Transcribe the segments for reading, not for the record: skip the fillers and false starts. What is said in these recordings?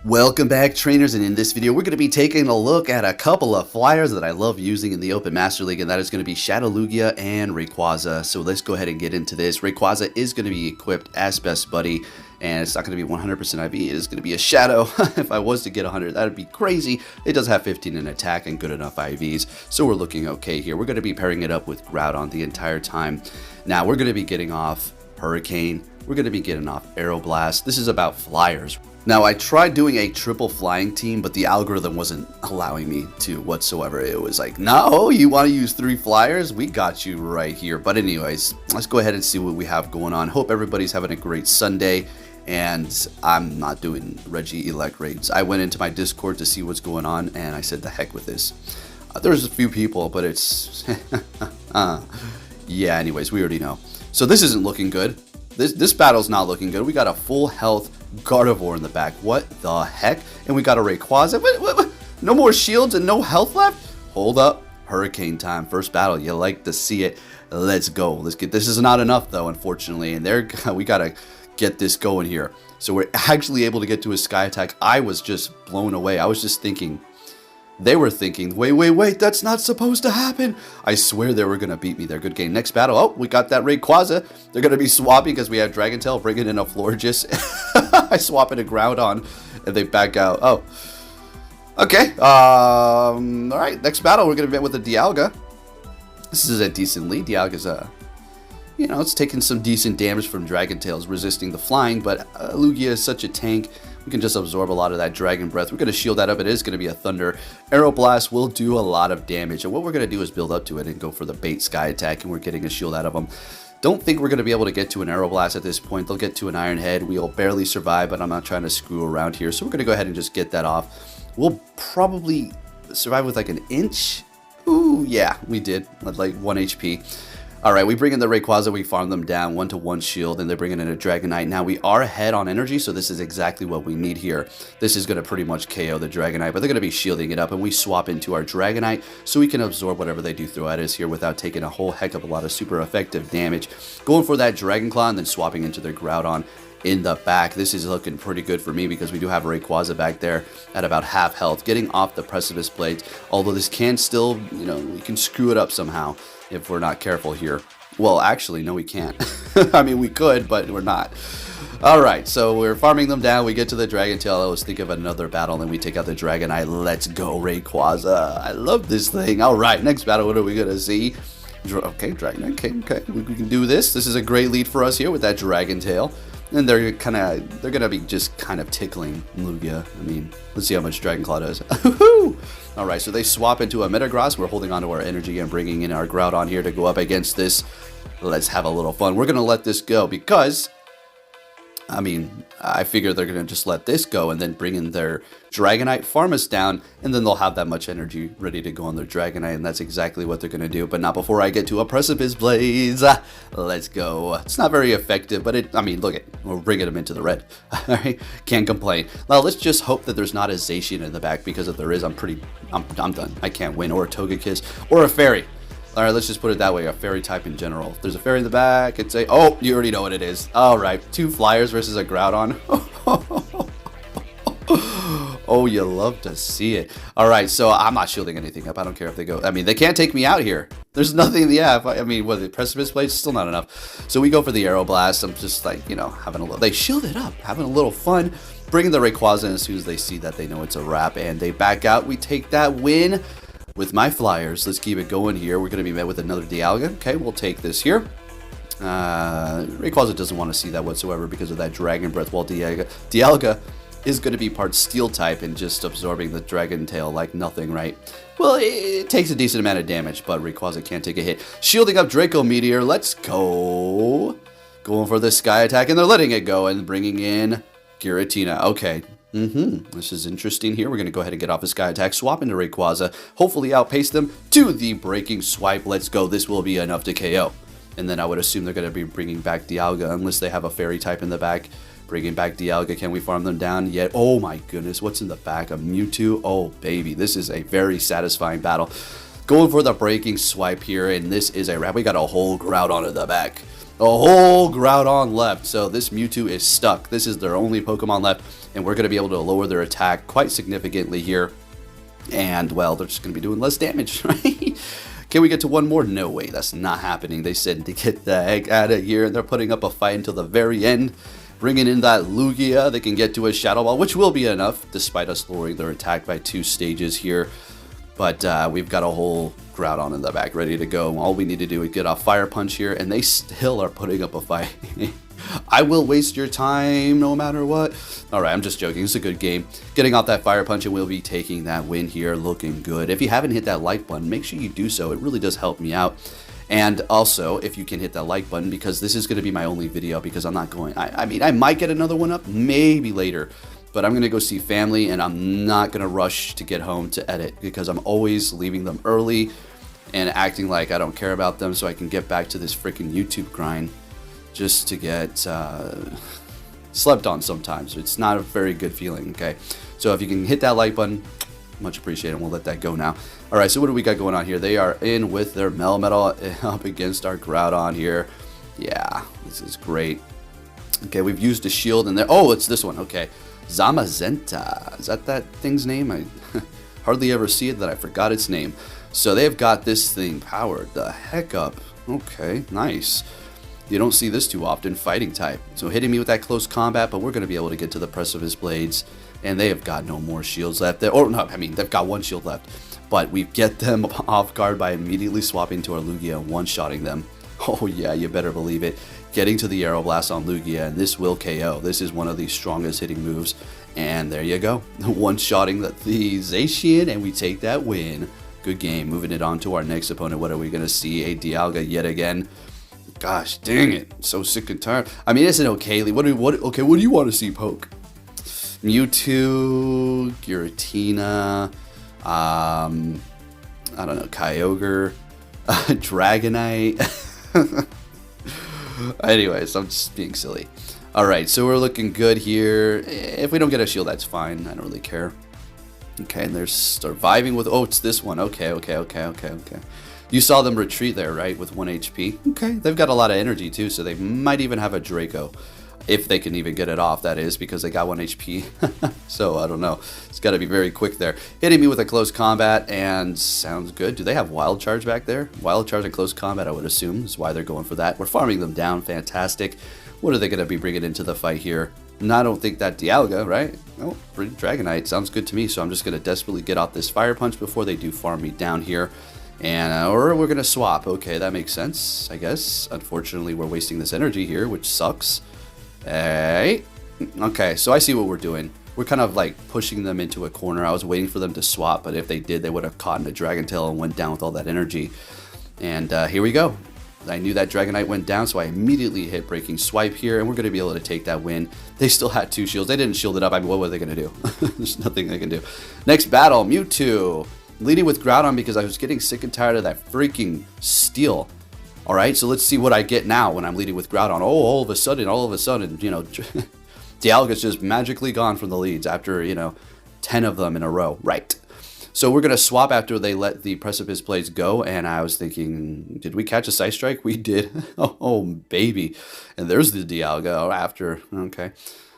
Welcome back, trainers, and in this video we're going to be taking a look at a couple of flyers that I love using in the Open Master League, and that is going to be Shadow Lugia and Rayquaza. So let's go ahead and get into this. Rayquaza is going to be equipped as Best Buddy, and it's not going to be 100% IV, it is going to be a Shadow. If I was to get 100, that would be crazy. It does have 15 in attack and good enough IVs, so we're looking okay here. We're going to be pairing it up with Groudon the entire time. Now we're going to be getting off Hurricane, we're going to be getting off Aeroblast. This is about flyers. Now, I tried doing a triple flying team, but the algorithm wasn't allowing me to whatsoever. It was like, no, you want to use 3 flyers? We got you right here. But anyways, let's go ahead and see what we have going on. Hope everybody's having a great Sunday, and I'm not doing Reggie Elect raids. I went into my Discord to see what's going on, and I said, the heck with this. There's a few people, but it's... yeah, anyways, we already know. So this isn't looking good. This battle's not looking good. We got a full health Gardevoir in the back. What the heck? And we got a Rayquaza. What? No more shields and no health left? Hold up. Hurricane time. First battle. You like to see it. Let's go. Let's get. This is not enough though, unfortunately. And we gotta get this going here. So we're actually able to get to a Sky Attack. I was just blown away. I was just thinking. They were thinking, wait, that's not supposed to happen. I swear they were going to beat me there. Good game. Next battle. Oh, we got that Rayquaza. They're going to be swapping because we have Dragon Tail, bringing in a Florges. I swap it a Groudon, and they back out. Oh, okay. All right, next battle, we're going to be with a Dialga. This is a decent lead. Dialga's you know, it's taking some decent damage from Dragon Tails, resisting the flying, but Lugia is such a tank. We can just absorb a lot of that Dragon Breath. We're going to shield that up. It is going to be a Thunder. Aeroblast will do a lot of damage, and what we're going to do is build up to it and go for the bait Sky Attack, and we're getting a shield out of them. Don't think we're going to be able to get to an Aeroblast at this point. They'll get to an Iron Head. We'll barely survive, but I'm not trying to screw around here, so we're going to go ahead and just get that off. We'll probably survive with like an inch. Ooh, yeah, we did. Like 1 HP. Alright, we bring in the Rayquaza, we farm them down, 1-to-1 shield, and they're bringing in a Dragonite. Now, we are ahead on energy, so this is exactly what we need here. This is going to pretty much KO the Dragonite, but they're going to be shielding it up, and we swap into our Dragonite so we can absorb whatever they do throw at us here without taking a whole heck of a lot of super effective damage. Going for that Dragon Claw and then swapping into their Groudon in the back. This is looking pretty good for me because we do have Rayquaza back there at about half health, getting off the Precipice Blades, although this can still, you know, we can screw it up somehow if we're not careful here. Well, actually, no, we can't. I mean, we could, but we're not. Alright, so we're farming them down. We get to the Dragon Tail. Let's think of another battle, and we take out the Dragonite. Let's go, Rayquaza. I love this thing. Alright, next battle, what are we going to see? Okay, Dragonite. Okay. We can do this. This is a great lead for us here with that Dragon Tail. And they're gonna be just kind of tickling Lugia. I mean, let's see how much Dragon Claw does. Alright, so they swap into a Metagross. We're holding on to our energy and bringing in our Groudon here to go up against this. Let's have a little fun. We're gonna let this go because, I mean, I figure they're going to just let this go and then bring in their Dragonite, farm us down, and then they'll have that much energy ready to go on their Dragonite, and that's exactly what they're going to do, but not before I get to a Precipice Blaze. Let's go. It's not very effective, but I mean, look at, we're bringing them into the red. Alright, can't complain. Now, let's just hope that there's not a Zacian in the back, because if there is, I'm done. I can't win, or a Togekiss, or a Fairy. Alright, let's just put it that way, a fairy type in general. If there's a fairy in the back, it's a... Oh, you already know what it is. Alright, 2 flyers versus a Groudon. Oh, you love to see it. Alright, so I'm not shielding anything up. I don't care if they go... I mean, they can't take me out here. There's nothing in the app. I mean, what, the Precipice Blade? Still not enough. So we go for the Aeroblast. I'm just like, you know, having a little... They shield it up, having a little fun. Bringing the Rayquaza in as soon as they see that they know it's a wrap. And they back out. We take that win. With my flyers, let's keep it going here. We're going to be met with another Dialga. Okay, we'll take this here. Rayquaza doesn't want to see that whatsoever because of that Dragon Breath, while Dialga is going to be part Steel type and just absorbing the Dragon Tail like nothing, right? Well, it takes a decent amount of damage, but Rayquaza can't take a hit. Shielding up Draco Meteor. Let's go. Going for the Sky Attack, and they're letting it go and bringing in Giratina. Okay. This is interesting here. We're going to go ahead and get off a Sky Attack, swap into Rayquaza, hopefully outpace them to the Breaking Swipe. Let's go. This will be enough to KO. And then I would assume they're going to be bringing back Dialga unless they have a Fairy type in the back. Bringing back Dialga. Can we farm them down yet? Oh my goodness. What's in the back? A Mewtwo? Oh baby. This is a very satisfying battle. Going for the Breaking Swipe here, and this is a wrap. We got a whole Groudon in the back. A whole Groudon left, so this Mewtwo is stuck. This is their only Pokemon left, and we're going to be able to lower their attack quite significantly here. And, well, they're just going to be doing less damage, right? Can we get to one more? No way, that's not happening. They said to get the heck out of here, and they're putting up a fight until the very end. Bringing in that Lugia, they can get to a Shadow Ball, which will be enough, despite us lowering their attack by 2 stages here. But we've got a whole Groudon in the back ready to go. All we need to do is get a Fire Punch here, and they still are putting up a fight. I will waste your time no matter what. Alright, I'm just joking. It's a good game. Getting off that Fire Punch, and we'll be taking that win here. Looking good. If you haven't hit that like button, make sure you do so. It really does help me out. And also, if you can hit that like button, because this is going to be my only video, because I'm not going... I mean, I might get another one up, maybe later. But I'm going to go see family, and I'm not going to rush to get home to edit, because I'm always leaving them early and acting like I don't care about them so I can get back to this freaking YouTube grind just to get slept on sometimes. It's not a very good feeling, okay? So if you can hit that like button, much appreciated, and we'll let that go now. All right, so what do we got going on here? They are in with their Melmetal up against our Groudon here. Yeah, this is great. Okay, we've used a shield in there. Oh, it's this one, okay. Zamazenta. Is that thing's name? I hardly ever see it that I forgot its name. So they've got this thing powered the heck up. Okay, nice. You don't see this too often, fighting type. So hitting me with that close combat, but we're going to be able to get to the Precipice Blades. And they have got no more shields left there. Or no, I mean, they've got 1 shield left. But we get them off guard by immediately swapping to our Lugia and one-shotting them. Oh yeah, you better believe it. Getting to the Aeroblast on Lugia, and this will KO. This is one of the strongest hitting moves. And there you go. One-shotting the Zacian, and we take that win. Good game. Moving it on to our next opponent. What are we going to see? A Dialga yet again. Gosh, dang it. I'm so sick and tired. I mean, it's an okay. What do you want to see, Poke? Mewtwo, Giratina, I don't know, Kyogre, Dragonite. Anyways, I'm just being silly. Alright, so we're looking good here. If we don't get a shield, that's fine. I don't really care. Okay, and they're surviving with... Oh, it's this one. Okay. You saw them retreat there, right? With 1 HP. Okay, they've got a lot of energy, too, so they might even have a Draco. If they can even get it off, that is, because they got 1 HP. So, I don't know. It's got to be very quick there. Hitting me with a close combat, and sounds good. Do they have Wild Charge back there? Wild Charge and close combat, I would assume, is why they're going for that. We're farming them down. Fantastic. What are they going to be bringing into the fight here? And I don't think that Dialga, right? Oh, Dragonite. Sounds good to me, so I'm just going to desperately get off this Fire Punch before they do farm me down here. And, or we're going to swap. Okay, that makes sense, I guess. Unfortunately, we're wasting this energy here, which sucks. Hey. Okay, so I see what we're doing. We're kind of like pushing them into a corner. I was waiting for them to swap, but if they did, they would have caught in a Dragon Tail and went down with all that energy. And here we go. I knew that Dragonite went down, so I immediately hit Breaking Swipe here, and we're going to be able to take that win. They still had 2 shields. They didn't shield it up. I mean, what were they going to do? There's nothing they can do. Next battle, Mewtwo. Leading with Groudon because I was getting sick and tired of that freaking Steel. Alright, so let's see what I get now when I'm leading with Groudon. Oh, all of a sudden, you know, Dialga's just magically gone from the leads after, you know, 10 of them in a row. Right. So we're going to swap after they let the Precipice Blades go, and I was thinking, did we catch a Side Strike? We did. Oh, baby. And there's the Dialga after. Okay.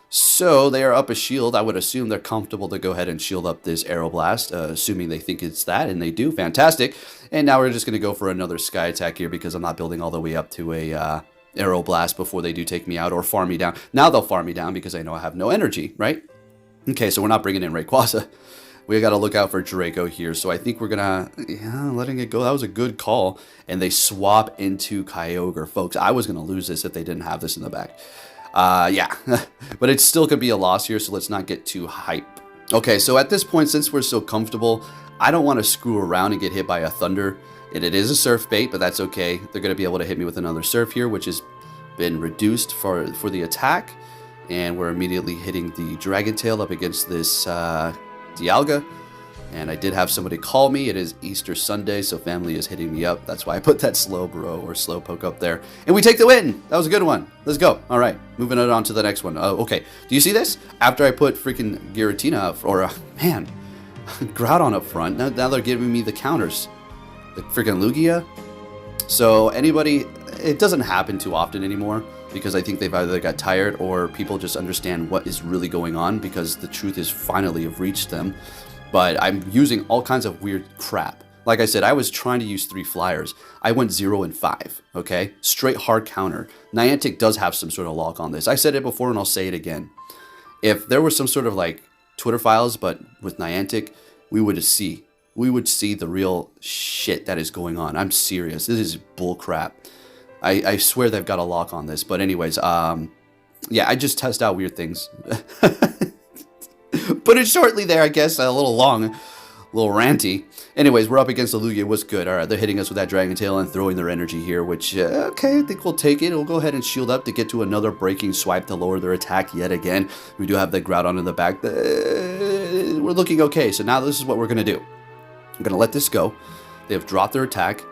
So they are up a shield. I would assume they're comfortable to go ahead and shield up this Aeroblast, assuming they think it's that, and they do. Fantastic. And now we're just going to go for another Sky Attack here because I'm not building all the way up to a Aeroblast before they do take me out or farm me down. Now they'll farm me down because I know I have no energy, right? Okay, so we're not bringing in Rayquaza. We got to look out for Draco here. So I think we're going to, letting it go. That was a good call. And they swap into Kyogre. Folks, I was going to lose this if they didn't have this in the back. Yeah, but it still could be a loss here, so let's not get too hype. Okay, so at this point, since we're so comfortable, I don't want to screw around and get hit by a Thunder. And it is a Surf bait, but that's okay. They're going to be able to hit me with another Surf here, which has been reduced for the attack. And we're immediately hitting the Dragon Tail up against this Dialga. And I did have somebody call me. It is Easter Sunday, so family is hitting me up. That's why I put that Slowpoke up there. And we take the win. That was a good one. Let's go. All right, moving on to the next one. Okay, do you see this? After I put freaking Giratina up, or man, Groudon up front, now they're giving me the counters. The freaking Lugia. So anybody, it doesn't happen too often anymore because I think they've either got tired or people just understand what is really going on because the truth is finally have reached them. But I'm using all kinds of weird crap. Like I said, I was trying to use 3 flyers. I went 0 and 5, okay? Straight hard counter. Niantic does have some sort of lock on this. I said it before and I'll say it again. If there was some sort of like Twitter files, but with Niantic, we would see the real shit that is going on. I'm serious. This is bull crap. I swear they've got a lock on this. But anyways, yeah, I just test out weird things. Put it shortly there, I guess. A little long, a little ranty. Anyways, we're up against the Lugia. What's good? All right, they're hitting us with that Dragon Tail and throwing their energy here, which, okay, I think we'll take it. We'll go ahead and shield up to get to another breaking swipe to lower their attack yet again. We do have the Groudon in the back. We're looking okay, so now this is what we're going to do. I'm going to let this go. They have dropped their attack.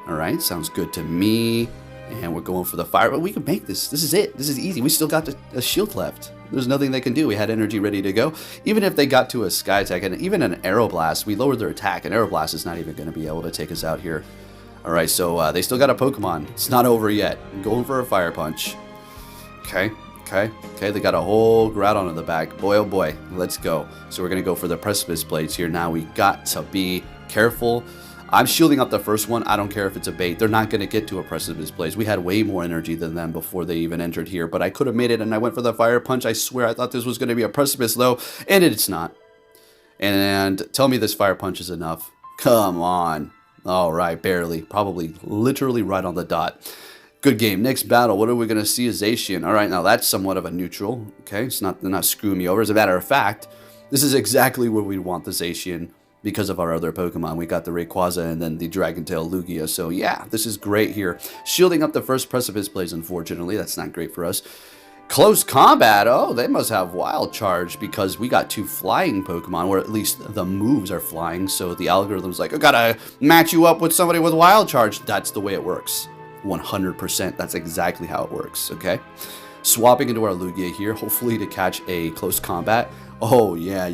All right, sounds good to me. And we're going for the fire, but we can make this. This is it. This is easy. We still got a shield left. There's nothing they can do. We had energy ready to go. Even if they got to a Sky Attack and even an Aeroblast, we lowered their attack. And Aeroblast is not even going to be able to take us out here. All right, so they still got a Pokemon. It's not over yet. I'm going for a Fire Punch. Okay. They got a whole Groudon in the back. Boy, oh boy. Let's go. So we're going to go for the Precipice Blades here. Now we got to be careful. I'm shielding up the first one. I don't care if it's a bait. They're not going to get to a Precipice Blaze. We had way more energy than them before they even entered here. But I could have made it, and I went for the Fire Punch. I swear I thought this was going to be a Precipice, though. And it's not. And tell me this Fire Punch is enough. Come on. All right, barely. Probably literally right on the dot. Good game. Next battle. What are we going to see? Is Zacian. All right, now that's somewhat of a neutral. Okay, they're not screwing me over. As a matter of fact, this is exactly where we want the Zacian. Because of our other Pokemon. We got the Rayquaza and then the Dragon Tail Lugia. So yeah, this is great here. Shielding up the first Precipice Blaze, unfortunately. That's not great for us. Close combat. Oh, they must have Wild Charge because we got 2 flying Pokemon, or at least the moves are flying. So the algorithm's like, I gotta match you up with somebody with Wild Charge. That's the way it works. 100%. That's exactly how it works, okay? Swapping into our Lugia here, hopefully to catch a close combat. Oh, yeah,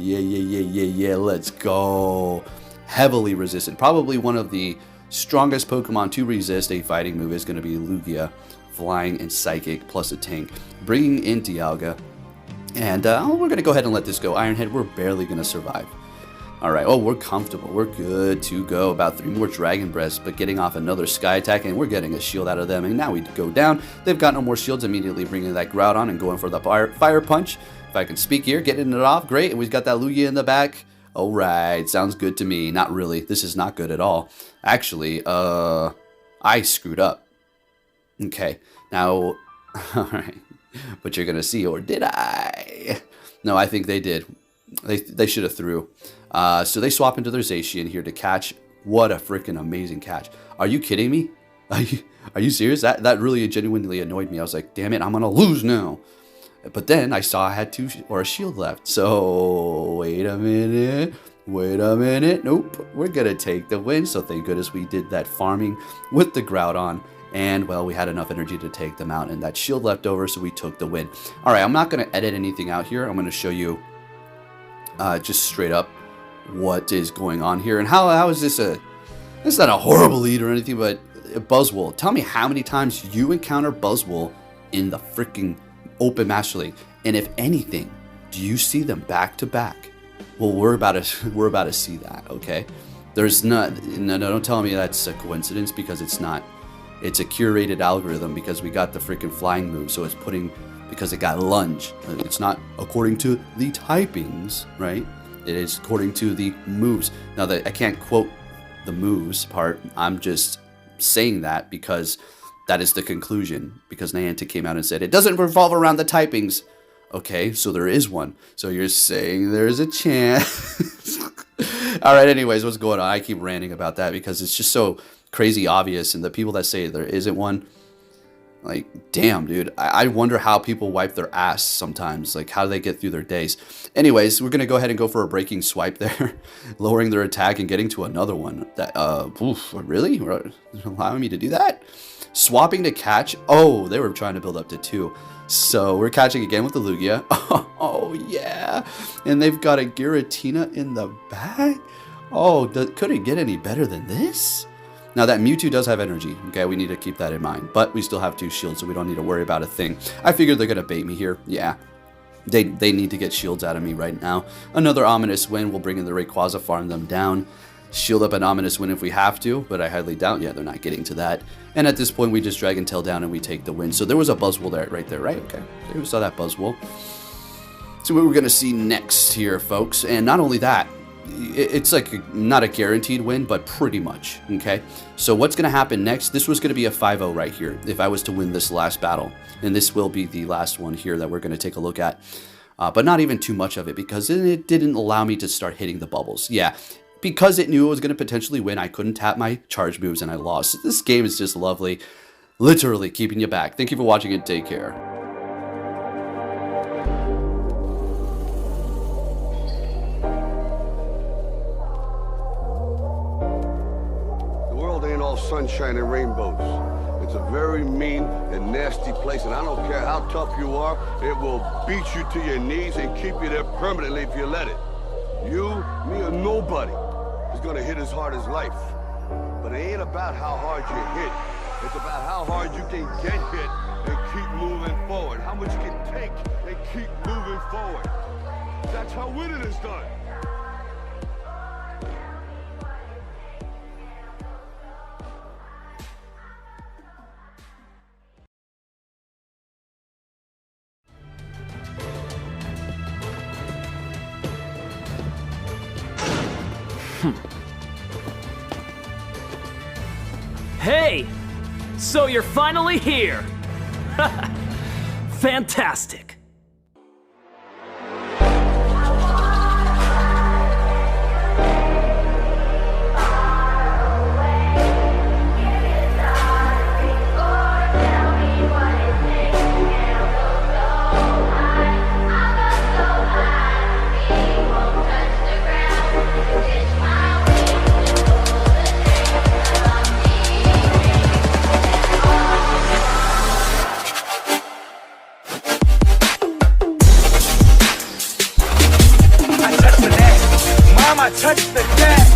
let's go. Heavily resisted. Probably one of the strongest Pokemon to resist a fighting move is going to be Lugia. Flying and Psychic plus a tank. Bringing in Dialga. And we're going to go ahead and let this go. Ironhead, we're barely going to survive. All right, we're comfortable. We're good to go. About 3 more Dragon Breaths, but getting off another Sky Attack, and we're getting a shield out of them. And now we go down. They've got no more shields, immediately bringing that Groudon and going for the Fire Punch. If I can speak here, getting it off, great. And we've got that Lugia in the back. All right, sounds good to me. Not really. This is not good at all. Actually, I screwed up. Okay, now, all right. But you're going to see, or did I? No, I think they did. They should have threw. So they swap into their Zacian here to catch. What a freaking amazing catch. Are you kidding me? Are you serious? That really genuinely annoyed me. I was like, damn it, I'm going to lose now. But then I saw I had 2 or a shield left. So wait a minute. Nope. We're going to take the win. So thank goodness we did that farming with the Groudon. And, well, we had enough energy to take them out. And that shield left over, so we took the win. All right, I'm not going to edit anything out here. I'm going to show you just straight up what is going on here. And how is this it's not a horrible lead or anything, but Buzzwole. Tell me how many times you encounter Buzzwole in the freaking Open Master League. And if anything, do you see them back to back? Well, we're about to see that, okay? There's no, don't tell me that's a coincidence, because it's not. It's a curated algorithm because we got the freaking flying move, so it's putting, because it got lunge. It's not according to the typings, right? It is according to the moves. Now, I can't quote the moves part. I'm just saying that because that is the conclusion, because Niantic came out and said it doesn't revolve around the typings. Okay, so there is one. So you're saying there's a chance. All right, anyways, what's going on? I keep ranting about that because it's just so crazy obvious, and the people that say there isn't one, like, damn, dude. I wonder how people wipe their ass sometimes. Like, how do they get through their days? Anyways, we're going to go ahead and go for a breaking swipe there. Lowering their attack and getting to another one. That, really? Allowing me to do that? Swapping to catch. Oh, they were trying to build up to 2. So we're catching again with the Lugia. Oh, yeah. And they've got a Giratina in the back. Oh, could it get any better than this? Now that Mewtwo does have energy, okay, we need to keep that in mind. But we still have 2 shields, so we don't need to worry about a thing. I figured they're going to bait me here. Yeah, they need to get shields out of me right now. Another Ominous Wind will bring in the Rayquaza, farm them down. Shield up an Ominous Wind if we have to, but I highly doubt, yeah, they're not getting to that. And at this point, we just Dragon Tail down and we take the win. So there was a Buzzwole there, right there, right? Okay, we saw that Buzzwole. So what we're going to see next here, folks. And not only that, it's like not a guaranteed win, but pretty much, okay? So what's going to happen next? This was going to be a 5-0 right here if I was to win this last battle. And this will be the last one here that we're going to take a look at. But not even too much of it because it didn't allow me to start hitting the bubbles. Yeah, because it knew it was going to potentially win, I couldn't tap my charge moves and I lost. This game is just lovely. Literally keeping you back. Thank you for watching and take care. Sunshine and rainbows. It's a very mean and nasty place, and I don't care how tough you are, it will beat you to your knees and keep you there permanently if you let it. You, me, or nobody is gonna hit as hard as life. But it ain't about how hard you hit. It's about how hard you can get hit and keep moving forward. How much you can take and keep moving forward. That's how winning is done. Hey! So you're finally here! Fantastic! I touch the gas.